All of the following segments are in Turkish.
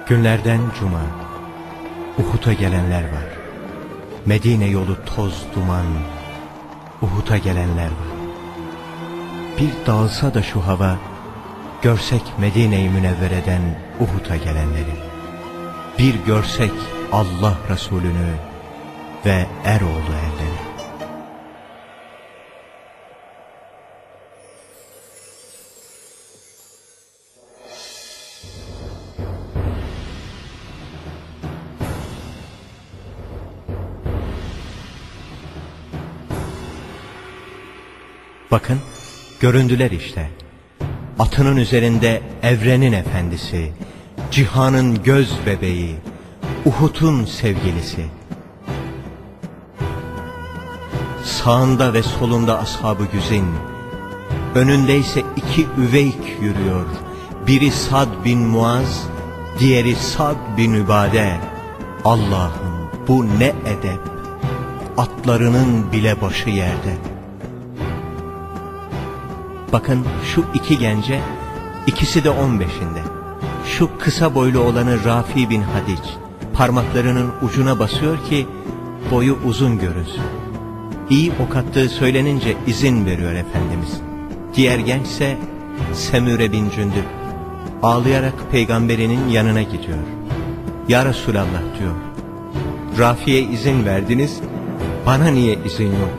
Günlerden cuma, Uhud'a gelenler var. Medine yolu toz duman, Uhud'a gelenler var. Bir dağılsa da şu hava, görsek Medine-i Münevvere'den Uhud'a gelenleri. Bir görsek Allah Resulü'nü ve Eroğlu erleri. Bakın, göründüler işte. Atının üzerinde evrenin efendisi, cihanın göz bebeği, Uhud'un sevgilisi. Sağında ve solunda ashab-ı güzin, önündeyse iki üveyk yürüyor. Biri Sad bin Muaz, diğeri Sad bin Übade. Allah'ım, bu ne edep, atlarının bile başı yerde. Bakın şu iki gence, ikisi de 15'inde. Şu kısa boylu olanı Rafi bin Hadic, parmaklarının ucuna basıyor ki boyu uzun görünsün. İyi ok attığı söylenince izin veriyor Efendimiz. Diğer gençse Semüre bin Cündüb, ağlayarak peygamberinin yanına gidiyor. Ya Resulallah diyor, Rafi'ye izin verdiniz, bana niye izin yok?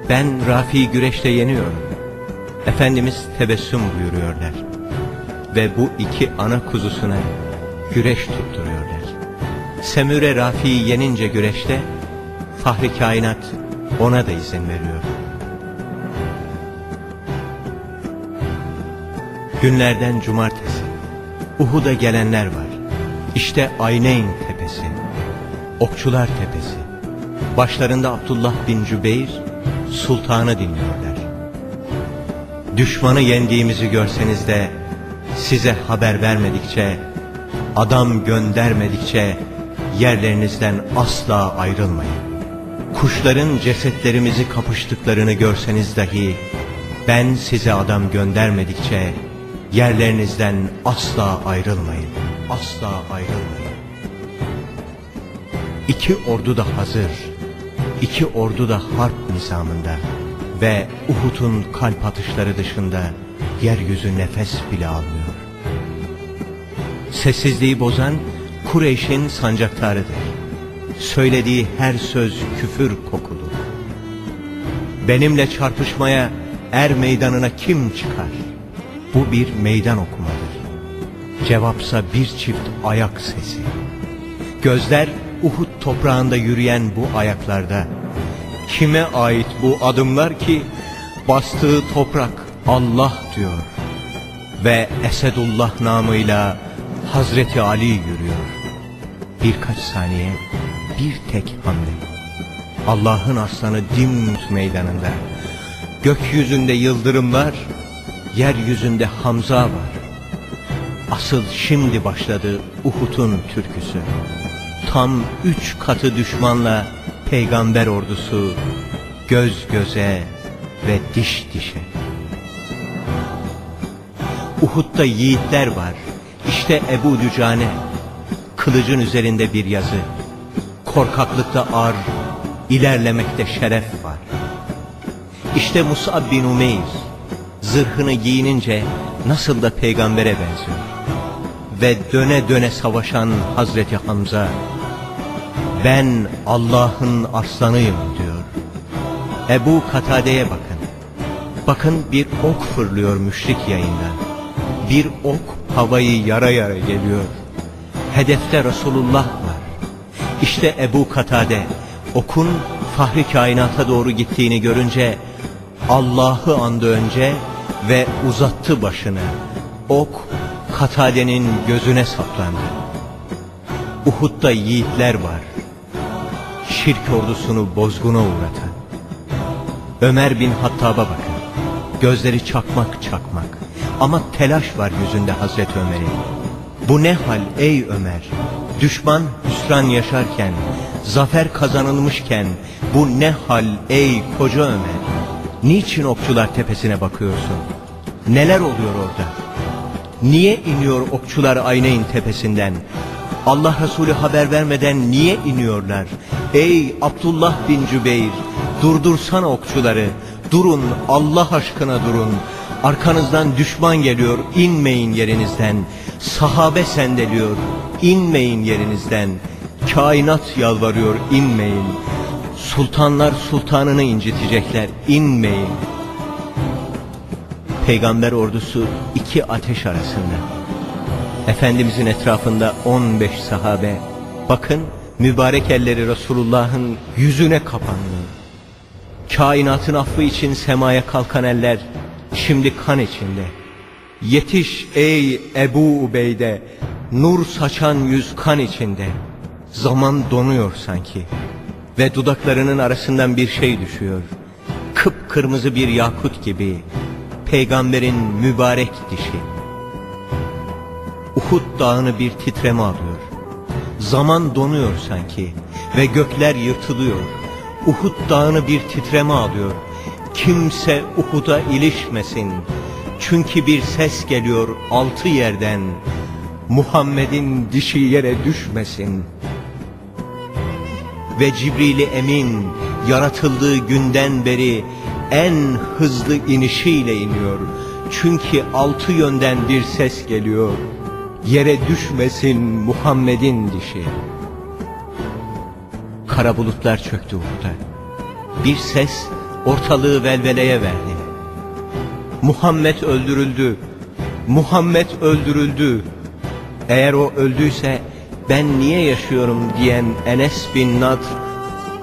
Ben Rafi'yi güreşte yeniyorum. Efendimiz tebessüm buyuruyorlar ve bu iki ana kuzusuna güreş tutturuyorlar. Semüre Rafi'yi yenince güreşte, Fahri Kainat ona da izin veriyor. Günlerden cumartesi, Uhud'a gelenler var. İşte Ayneyn tepesi, Okçular tepesi. Başlarında Abdullah bin Cübeyr, sultanı dinliyorlar. Düşmanı yendiğimizi görseniz de size haber vermedikçe, adam göndermedikçe yerlerinizden asla ayrılmayın. Kuşların cesetlerimizi kapıştıklarını görseniz dahi ben size adam göndermedikçe yerlerinizden asla ayrılmayın. Asla ayrılmayın. İki ordu da hazır, iki ordu da harp nizamında. Ve Uhud'un kalp atışları dışında yeryüzü nefes bile almıyor. Sessizliği bozan Kureyş'in sancaktarıdır. Söylediği her söz küfür kokulu. Benimle çarpışmaya er meydanına kim çıkar? Bu bir meydan okumadır. Cevapsa bir çift ayak sesi. Gözler Uhud toprağında yürüyen bu ayaklarda. Kime ait bu adımlar ki bastığı toprak Allah diyor ve Esedullah namıyla Hazreti Ali yürüyor. Birkaç saniye, bir tek hamle. Allah'ın aslanı dimdik meydanında. Gökyüzünde yıldırımlar, yeryüzünde Hamza var. Asıl şimdi başladı Uhud'un türküsü. Tam 3 katı düşmanla peygamber ordusu göz göze ve diş dişe. Uhud'da yiğitler var. İşte Ebu Dücane, kılıcın üzerinde bir yazı. Korkaklıkta ar, ilerlemekte şeref var. İşte Mus'ab bin Umeyr, zırhını giyinince nasıl da peygambere benziyor. Ve döne döne savaşan Hazreti Hamza, ben Allah'ın arslanıyım diyor. Ebu Katade'ye bakın. Bakın bir ok fırlıyor müşrik yayından. Bir ok havayı yara yara geliyor. Hedefte Resulullah var. İşte Ebu Katade okun Fahri Kainat'a doğru gittiğini görünce Allah'ı andı önce ve uzattı başını. Ok Katade'nin gözüne saplandı. Uhud'da yiğitler var. Şirk ordusunu bozguna uğratan. Ömer bin Hattab'a bakın. Gözleri çakmak çakmak. Ama telaş var yüzünde Hazreti Ömer'in. Bu ne hal ey Ömer? Düşman hüsran yaşarken, zafer kazanılmışken bu ne hal ey koca Ömer? Niçin Okçular tepesine bakıyorsun? Neler oluyor orada? Niye iniyor okçular Ayneyn tepesinden? Allah Resulü haber vermeden niye iniyorlar? Ey Abdullah bin Cübeyr, durdursana okçuları. Durun, Allah aşkına durun. Arkanızdan düşman geliyor, inmeyin yerinizden. Sahabe sendeliyor, inmeyin yerinizden. Kainat yalvarıyor, inmeyin. Sultanlar sultanını incitecekler, inmeyin. Peygamber ordusu iki ateş arasında. Efendimizin etrafında 15 sahabe. Bakın, mübarek elleri Resulullah'ın yüzüne kapandı. Kainatın affı için semaya kalkan eller şimdi kan içinde. Yetiş ey Ebu Ubeyde, nur saçan yüz kan içinde. Zaman donuyor sanki ve dudaklarının arasından bir şey düşüyor. Kıpkırmızı bir yakut gibi peygamberin mübarek dişi. Uhud dağını bir titreme alıyor. Zaman donuyor sanki ve gökler yırtılıyor. Uhud dağını bir titreme alıyor. Kimse Uhud'a ilişmesin. Çünkü bir ses geliyor altı yerden. Muhammed'in dişi yere düşmesin. Ve Cibril-i Emin yaratıldığı günden beri en hızlı inişiyle iniyor. Çünkü altı yönden bir ses geliyor. Yere düşmesin Muhammed'in dişi. Kara bulutlar çöktü Uhud'a. Bir ses ortalığı velveleye verdi. Muhammed öldürüldü. Muhammed öldürüldü. Eğer o öldüyse ben niye yaşıyorum diyen Enes bin Nadr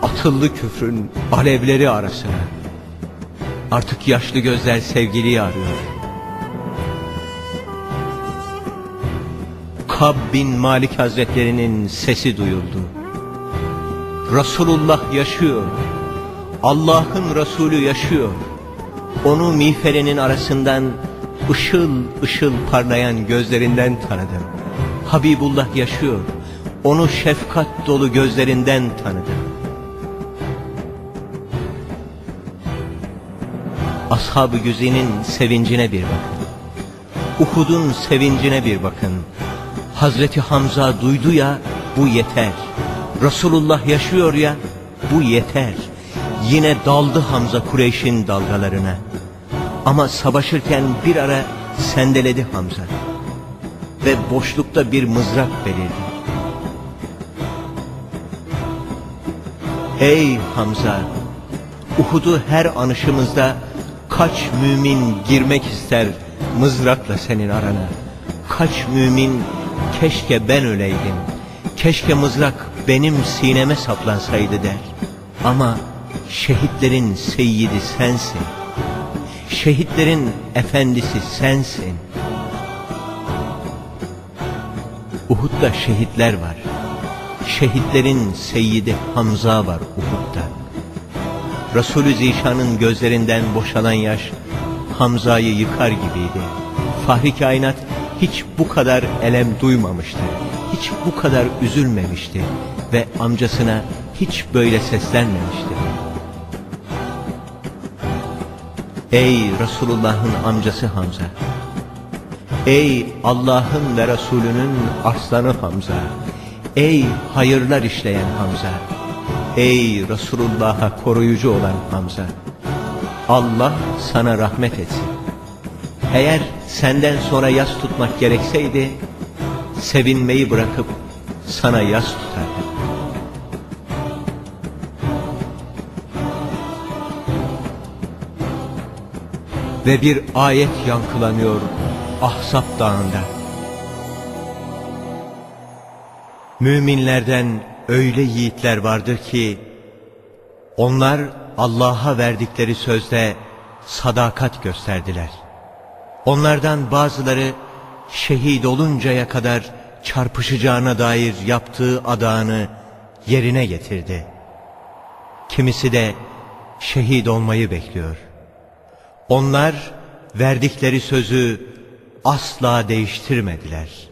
atıldı küfrün alevleri arasına. Artık yaşlı gözler sevgiliyi arıyor. Kab bin Malik Hazretlerinin sesi duyuldu. Resulullah yaşıyor. Allah'ın Resulü yaşıyor. Onu miğferinin arasından ışıl ışıl parlayan gözlerinden tanıdım. Habibullah yaşıyor. Onu şefkat dolu gözlerinden tanıdım. Ashab-ı Güzin'in sevincine bir bakın. Uhud'un sevincine bir bakın. Hazreti Hamza duydu ya, bu yeter. Resulullah yaşıyor ya, bu yeter. Yine daldı Hamza Kureyş'in dalgalarına. Ama savaşırken bir ara sendeledi Hamza. Ve boşlukta bir mızrak belirdi. Ey Hamza! Uhud'u her anışımızda kaç mümin girmek ister mızrakla senin arana. Kaç mümin keşke ben öleydim, keşke mızrak benim sineme saplansaydı der. Ama şehitlerin seyyidi sensin. Şehitlerin efendisi sensin. Uhud'da şehitler var. Şehitlerin seyyidi Hamza var Uhud'da. Resulü Zişan'ın gözlerinden boşalan yaş Hamza'yı yıkar gibiydi. Fahri kainat hiç bu kadar elem duymamıştı. Hiç bu kadar üzülmemişti. Ve amcasına hiç böyle seslenmemişti. Ey Resulullah'ın amcası Hamza! Ey Allah'ın ve Resulünün aslanı Hamza! Ey hayırlar işleyen Hamza! Ey Resulullah'a koruyucu olan Hamza! Allah sana rahmet etsin. Eğer senden sonra yas tutmak gerekseydi, sevinmeyi bırakıp sana yas tutardı. Ve bir ayet yankılanıyor Ahzab Dağı'nda. Müminlerden öyle yiğitler vardır ki, onlar Allah'a verdikleri sözde sadakat gösterdiler. Onlardan bazıları şehit oluncaya kadar çarpışacağına dair yaptığı adağını yerine getirdi. Kimisi de şehit olmayı bekliyor. Onlar verdikleri sözü asla değiştirmediler.